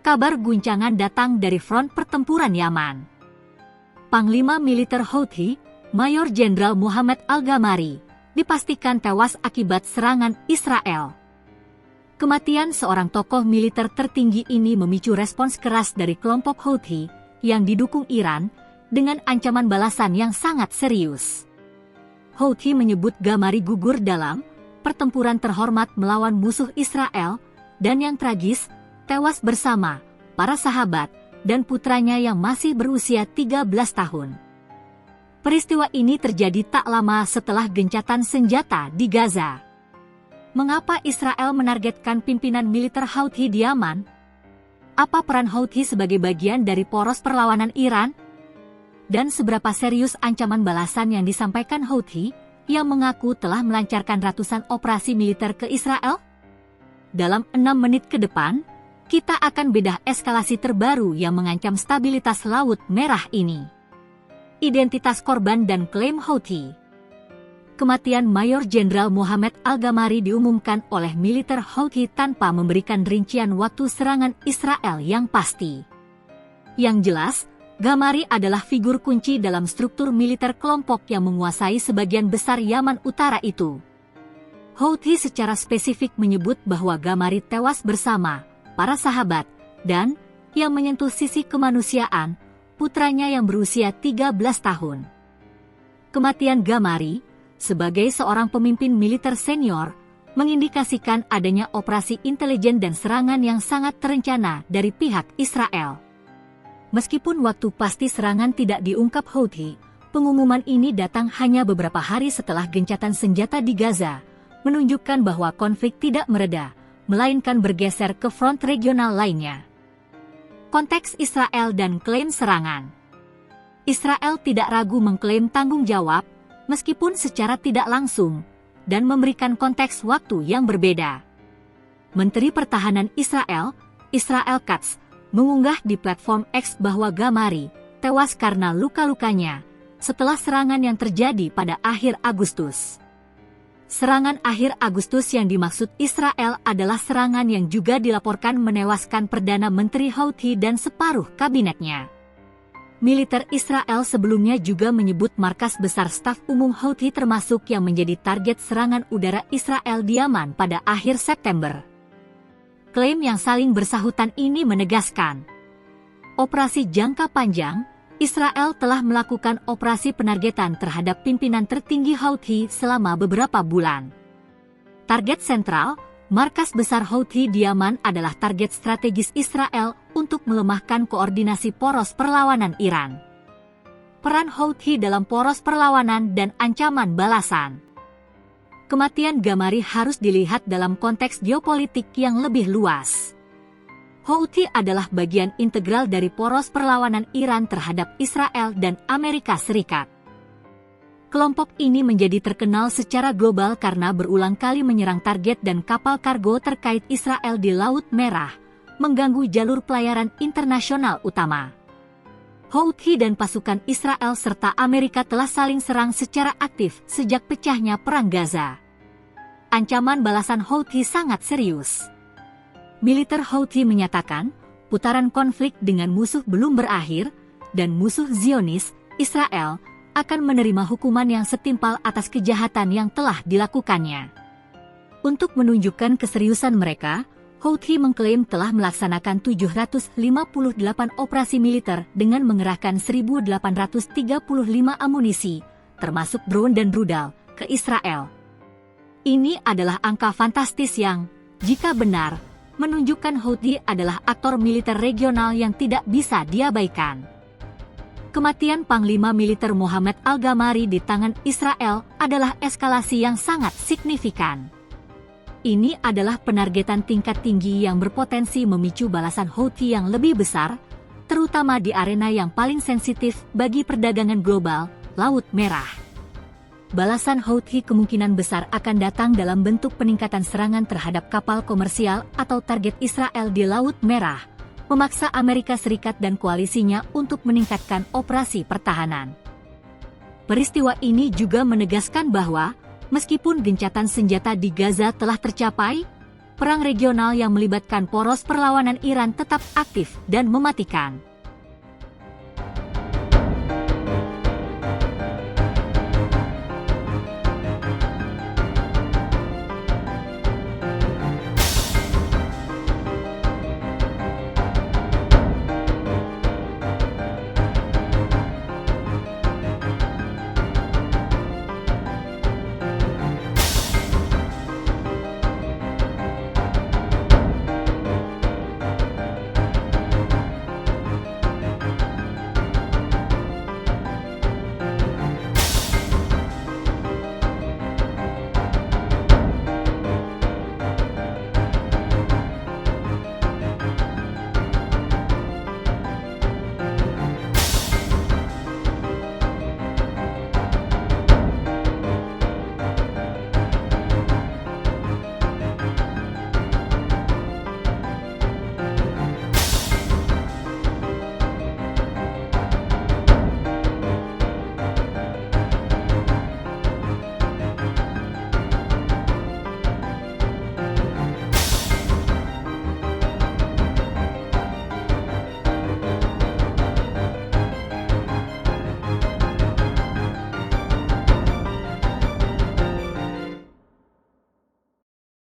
kabar guncangan datang dari front pertempuran Yaman. Panglima militer Houthi, Mayor Jenderal Muhammad Al-Ghamari, dipastikan tewas akibat serangan Israel. Kematian seorang tokoh militer tertinggi ini memicu respons keras dari kelompok Houthi yang didukung Iran dengan ancaman balasan yang sangat serius. Houthi menyebut Ghamari gugur dalam pertempuran terhormat melawan musuh Israel dan yang tragis, tewas bersama para sahabat dan putranya yang masih berusia 13 tahun. Peristiwa ini terjadi tak lama setelah gencatan senjata di Gaza. Mengapa Israel menargetkan pimpinan militer Houthi di Yaman? Apa peran Houthi sebagai bagian dari poros perlawanan Iran? Dan seberapa serius ancaman balasan yang disampaikan Houthi yang mengaku telah melancarkan ratusan operasi militer ke Israel? Dalam 6 menit ke depan, kita akan bedah eskalasi terbaru yang mengancam stabilitas Laut Merah ini. Identitas korban dan klaim Houthi. Kematian Mayor Jenderal Muhammad Al-Ghamari diumumkan oleh militer Houthi tanpa memberikan rincian waktu serangan Israel yang pasti. Yang jelas, Ghamari adalah figur kunci dalam struktur militer kelompok yang menguasai sebagian besar Yaman Utara itu. Houthi secara spesifik menyebut bahwa Ghamari tewas bersama para sahabat dan yang menyentuh sisi kemanusiaan, putranya yang berusia 13 tahun. Kematian Ghamari sebagai seorang pemimpin militer senior mengindikasikan adanya operasi intelijen dan serangan yang sangat terencana dari pihak Israel. Meskipun waktu pasti serangan tidak diungkap Houthi, pengumuman ini datang hanya beberapa hari setelah gencatan senjata di Gaza, menunjukkan bahwa konflik tidak mereda, melainkan bergeser ke front regional lainnya. Konteks Israel dan klaim serangan. Israel tidak ragu mengklaim tanggung jawab, meskipun secara tidak langsung, dan memberikan konteks waktu yang berbeda. Menteri Pertahanan Israel, Israel Katz, mengunggah di platform X bahwa Ghamari tewas karena luka-lukanya setelah serangan yang terjadi pada akhir Agustus. Serangan akhir Agustus yang dimaksud Israel adalah serangan yang juga dilaporkan menewaskan Perdana Menteri Houthi dan separuh kabinetnya. Militer Israel sebelumnya juga menyebut markas besar staf umum Houthi termasuk yang menjadi target serangan udara Israel di Yaman pada akhir September. Klaim yang saling bersahutan ini menegaskan, operasi jangka panjang, Israel telah melakukan operasi penargetan terhadap pimpinan tertinggi Houthi selama beberapa bulan. Target sentral, markas besar Houthi di Yaman adalah target strategis Israel untuk melemahkan koordinasi poros perlawanan Iran. Peran Houthi dalam poros perlawanan dan ancaman balasan. Kematian Ghamari harus dilihat dalam konteks geopolitik yang lebih luas. Houthi adalah bagian integral dari poros perlawanan Iran terhadap Israel dan Amerika Serikat. Kelompok ini menjadi terkenal secara global karena berulang kali menyerang target dan kapal kargo terkait Israel di Laut Merah, mengganggu jalur pelayaran internasional utama. Houthi dan pasukan Israel serta Amerika telah saling serang secara aktif sejak pecahnya Perang Gaza. Ancaman balasan Houthi sangat serius. Militer Houthi menyatakan, putaran konflik dengan musuh belum berakhir, dan musuh Zionis, Israel, akan menerima hukuman yang setimpal atas kejahatan yang telah dilakukannya. Untuk menunjukkan keseriusan mereka, Houthi mengklaim telah melaksanakan 758 operasi militer dengan mengerahkan 1.835 amunisi, termasuk drone dan rudal, ke Israel. Ini adalah angka fantastis yang, jika benar, menunjukkan Houthi adalah aktor militer regional yang tidak bisa diabaikan. Kematian Panglima Militer Muhammad Al-Ghamari di tangan Israel adalah eskalasi yang sangat signifikan. Ini adalah penargetan tingkat tinggi yang berpotensi memicu balasan Houthi yang lebih besar, terutama di arena yang paling sensitif bagi perdagangan global, Laut Merah. Balasan Houthi kemungkinan besar akan datang dalam bentuk peningkatan serangan terhadap kapal komersial atau target Israel di Laut Merah, memaksa Amerika Serikat dan koalisinya untuk meningkatkan operasi pertahanan. Peristiwa ini juga menegaskan bahwa, meskipun gencatan senjata di Gaza telah tercapai, perang regional yang melibatkan poros perlawanan Iran tetap aktif dan mematikan.